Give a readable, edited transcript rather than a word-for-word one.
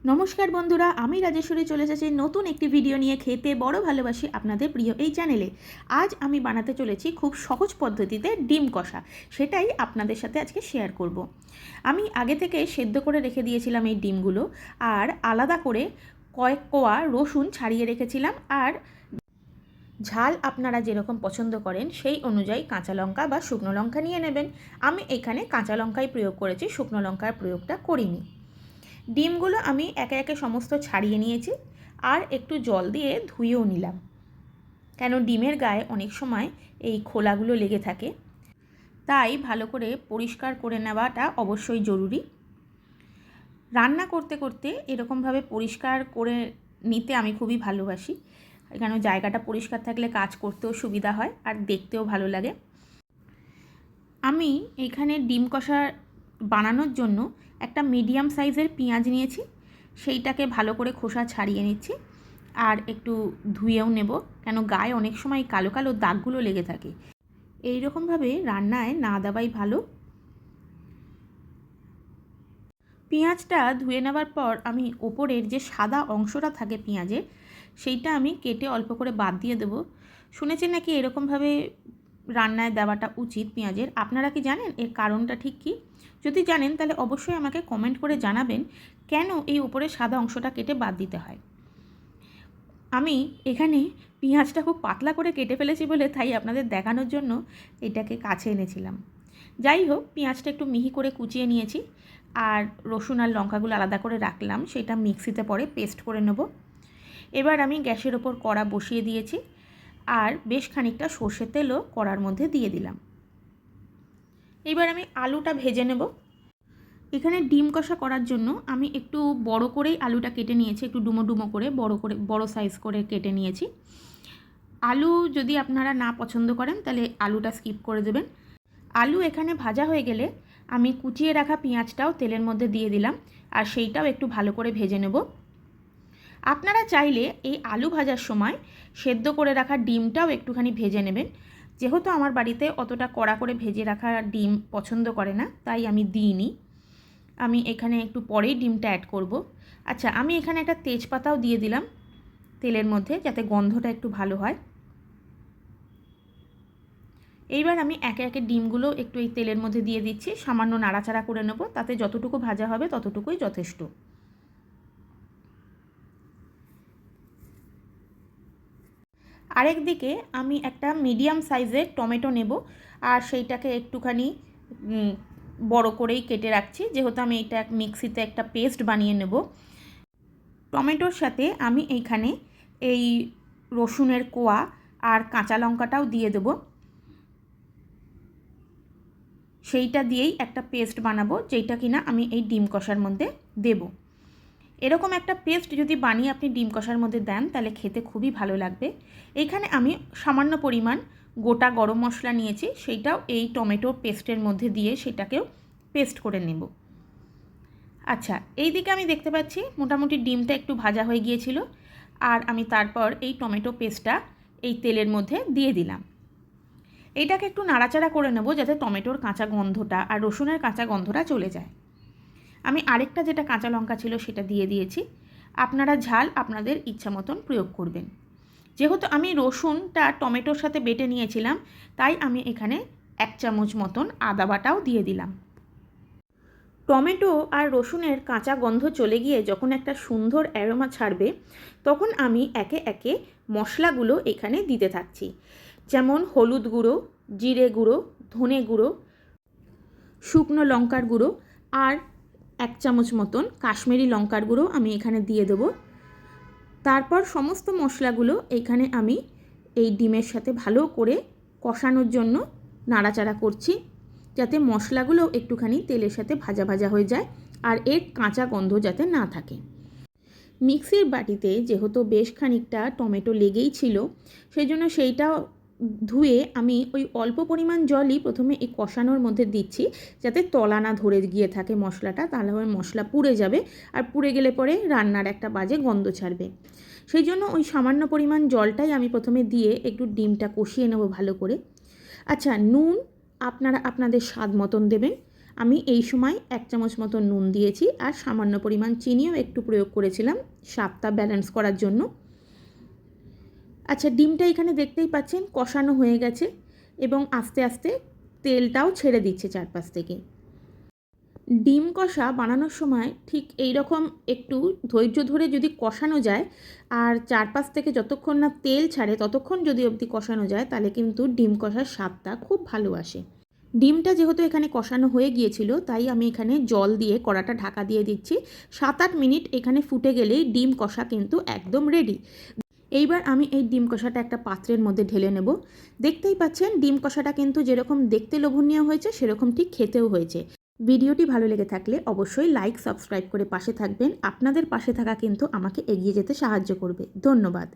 নমস্কার বন্ধুরা, আমি রাজেশ্বরী চলে এসেছি নতুন একটি ভিডিও নিয়ে। খেতে বড় ভালোবাসি আপনাদের প্রিয় এই চ্যানেলে। আজ আমি বানাতে চলেছি খুব সহজ পদ্ধতিতে ডিম কষা। সেটাই আপনাদের সাথে আজকে শেয়ার করব। আমি আগে থেকে সেদ্ধ করে রেখে দিয়েছিলাম এই ডিমগুলো, আর আলাদা করে কয়েক কোয়া রসুন ছাড়িয়ে রেখেছিলাম। আর ঝাল আপনারা যেরকম পছন্দ করেন সেই অনুযায়ী কাঁচা লঙ্কা বা শুকনো লঙ্কা নিয়ে নেবেন। আমি এখানে কাঁচা লঙ্কাই প্রয়োগ করেছি, শুকনো লঙ্কার প্রয়োগটা করিনি। ডিমগুলো আমি একে একে সমস্ত ছাড়িয়ে নিয়েছি, আর একটু জল দিয়ে ধুয়েও নিলাম, কেন ডিমের গায়ে অনেক সময় এই খোলাগুলো লেগে থাকে, তাই ভালো করে পরিষ্কার করে নেওয়াটা অবশ্যই জরুরি। রান্না করতে করতে এরকমভাবে পরিষ্কার করে নিতে আমি খুবই ভালোবাসি, কেন জায়গাটা পরিষ্কার থাকলে কাজ করতেও সুবিধা হয় আর দেখতেও ভালো লাগে। আমি এখানে ডিম কষা বানানোর জন্য একটা মিডিয়াম সাইজের পেঁয়াজ নিয়েছি, সেইটাকে ভালো করে খোসা ছাড়িয়ে নিচ্ছি আর একটু ধুয়েও নেব, কেন গায়ে অনেক সময় কালো কালো দাগগুলো লেগে থাকে। এই রকমভাবে রান্নায় না দেওয়াই ভালো। পেঁয়াজটা ধুয়ে নেওয়ার পর আমি ওপরের যে সাদা অংশটা থাকে পেঁয়াজের, সেইটা আমি কেটে অল্প করে বাদ দিয়ে দেবো। শুনেছি নাকি এরকমভাবে রান্নায় দেওয়াটা উচিত পেঁয়াজের। আপনারা কি জানেন এর কারণটা ঠিক কী? যদি জানেন তাহলে অবশ্যই আমাকে কমেন্ট করে জানাবেন কেন এই উপরের সাদা অংশটা কেটে বাদ দিতে হয়। আমি এখানে পেঁয়াজটা খুব পাতলা করে কেটে ফেলেছি বলে তাই আপনাদের দেখানোর জন্য এটাকে কাছে এনেছিলাম। যাই হোক, পেঁয়াজটা একটু মিহি করে কুচিয়ে নিয়েছি, আর রসুন আর লঙ্কাগুলো আলাদা করে রাখলাম, সেটা মিক্সিতে পরে পেস্ট করে নেব। এবার আমি গ্যাসের ওপর কড়া বসিয়ে দিয়েছি, আর বেশ খানিকটা সর্ষের তেলও কড়ার মধ্যে দিয়ে দিলাম। এবার আমি আলুটা ভেজে নেব। এখানে ডিম কষা করার জন্য আমি একটু বড় করেই আলুটা কেটে নিয়েছি, একটু ডুমো ডুমো করে বড় সাইজ করে কেটে নিয়েছি। আলু যদি আপনারা না পছন্দ করেন তাহলে আলুটা স্কিপ করে দেবেন। আলু এখানে ভাজা হয়ে গেলে আমি কুচিয়ে রাখা পেঁয়াজটাও তেলের মধ্যে দিয়ে দিলাম, আর সেইটাও একটু ভালো করে ভেজে নেব। আপনারা চাইলে এই আলু ভাজার সময় সেদ্ধ করে রাখা ডিমটাও একটুখানি ভেজে নেবেন। যেহেতু আমার বাড়িতে অতটা কড়া করে ভেজে রাখা ডিম পছন্দ করে না, তাই আমি দিইনি। আমি এখানে একটু পরেই ডিমটা অ্যাড করব। আচ্ছা, আমি এখানে একটা তেজপাতাও দিয়ে দিলাম তেলের মধ্যে, যাতে গন্ধটা একটু ভালো হয়। এইবার আমি একে একে ডিমগুলো একটু এই তেলের মধ্যে দিয়ে দিচ্ছি, সামান্য নাড়াচাড়া করে নেব, তাতে যতটুকু ভাজা হবে ততটুকুই যথেষ্ট। আরেক দিকে আমি একটা মিডিয়াম সাইজের টমেটো নেব, আর সেইটাকে একটুখানি বড় করেই কেটে রাখছি, যেহেতু আমি এটা মিক্সিতে একটা পেস্ট বানিয়ে নেব। টমেটোর সাথে আমি এইখানে এই রসুনের কোয়া আর কাঁচা লঙ্কাটাও দিয়ে দেব। সেইটা দিয়েই একটা পেস্ট বানাবো, যেটা কিনা আমি এই ডিম কষার মধ্যে দেব। এরকম একটা পেস্ট যদি বানিয়ে আপনি ডিম কষার মধ্যে দেন তাহলে খেতে খুবই ভালো লাগবে। এইখানে আমি সামান্য পরিমাণ গোটা গরম মশলা নিয়েছি, সেইটাও এই টমেটো পেস্টের মধ্যে দিয়ে সেটাকেও পেস্ট করে নেব। আচ্ছা, এই দিকে আমি দেখতে পাচ্ছি মোটামুটি ডিমটা একটু ভাজা হয়ে গিয়েছিল, আর আমি তারপর এই টমেটো পেস্টটা এই তেলের মধ্যে দিয়ে দিলাম। এইটাকে একটু নাড়াচাড়া করে নেব, যাতে টমেটোর কাঁচা গন্ধটা আর রসুনের কাঁচা গন্ধটা চলে যায়। আমি আরেকটা যেটা কাঁচা লঙ্কা ছিল সেটা দিয়ে দিয়েছি। আপনারা ঝাল আপনাদের ইচ্ছা মতন প্রয়োগ করবেন। যেহেতু আমি রসুনটা টমেটোর সাথে বেটে নিয়েছিলাম, তাই আমি এখানে 1 চামচ মতন আদা বাটাও দিয়ে দিলাম। টমেটো আর রসুনের কাঁচা গন্ধ চলে গিয়ে যখন একটা সুন্দর অ্যারোমা ছাড়বে, তখন আমি একে একে মশলাগুলো এখানে দিতে থাকছি। যেমন হলুদ গুঁড়ো, জিরে গুঁড়ো, ধনে গুঁড়ো, শুকনো লঙ্কার গুঁড়ো, আর 1 চামচ মতন কাশ্মীরি লঙ্কার গুঁড়ো আমি এখানে দিয়ে দেবো। তারপর সমস্ত মশলাগুলো এখানে আমি এই ডিমের সাথে ভালো করে কষানোর জন্য নাড়াচাড়া করছি, যাতে মশলাগুলো একটুখানি তেলের সাথে ভাজা ভাজা হয়ে যায়, আর এর কাঁচা গন্ধ যাতে না থাকে। মিক্সির বাটিতে যেহেতু বেশ খানিকটা টমেটো লেগেই ছিল, সেই জন্য সেইটা ধুয়ে আমি ওই অল্প পরিমাণ জলই প্রথমে এই কষানোর মধ্যে দিচ্ছি, যাতে তলা না ধরে গিয়ে থাকে মশলাটা, তাহলে মশলা পুড়ে যাবে, আর পুড়ে গেলে পরে রান্নার একটা বাজে গন্ধ ছাড়বে। সেই জন্য ওই সামান্য পরিমাণ জলটাই আমি প্রথমে দিয়ে একটু ডিমটা কষিয়ে নেব ভালো করে। আচ্ছা, নুন আপনারা আপনাদের স্বাদ মতন দেবেন। আমি এই সময় 1 চামচ মতো নুন দিয়েছি আর সামান্য পরিমাণ চিনিও একটু প্রয়োগ করেছিলাম স্বাদটা ব্যালেন্স করার জন্য। আচ্ছা, ডিমটা এখানে দেখতেই পাচ্ছেন কষানো হয়ে গেছে এবং আস্তে আস্তে তেলটাও ছেড়ে দিচ্ছে চারপাশ থেকে। ডিম কষা বানানোর সময় ঠিক এই রকম একটু ধৈর্য ধরে যদি কষানো যায় আর চারপাশ থেকে যতক্ষণ না তেল ছাড়ে ততক্ষণ যদি অবধি কষানো যায়, তাহলে কিন্তু ডিম কষার স্বাদটা খুব ভালো আসে। ডিমটা যেহেতু এখানে কষানো হয়ে গিয়েছিল, তাই আমি এখানে জল দিয়ে কড়াটা ঢাকা দিয়ে দিচ্ছি। 7-8 মিনিট এখানে ফুটে গেলেই ডিম কষা কিন্তু একদম রেডি। এইবার আমি এই ডিম কষাটা একটা পাত্রের মধ্যে ঢেলে নেব। দেখতেই পাচ্ছেন ডিম কষাটা কিন্তু যেরকম দেখতে লোভনীয় হয়েছে সেরকম ঠিক খেতেও হয়েছে। ভিডিওটি ভালো লেগে থাকলে অবশ্যই লাইক সাবস্ক্রাইব করে পাশে থাকবেন। আপনাদের পাশে থাকা কিন্তু আমাকে এগিয়ে যেতে সাহায্য করবে। ধন্যবাদ।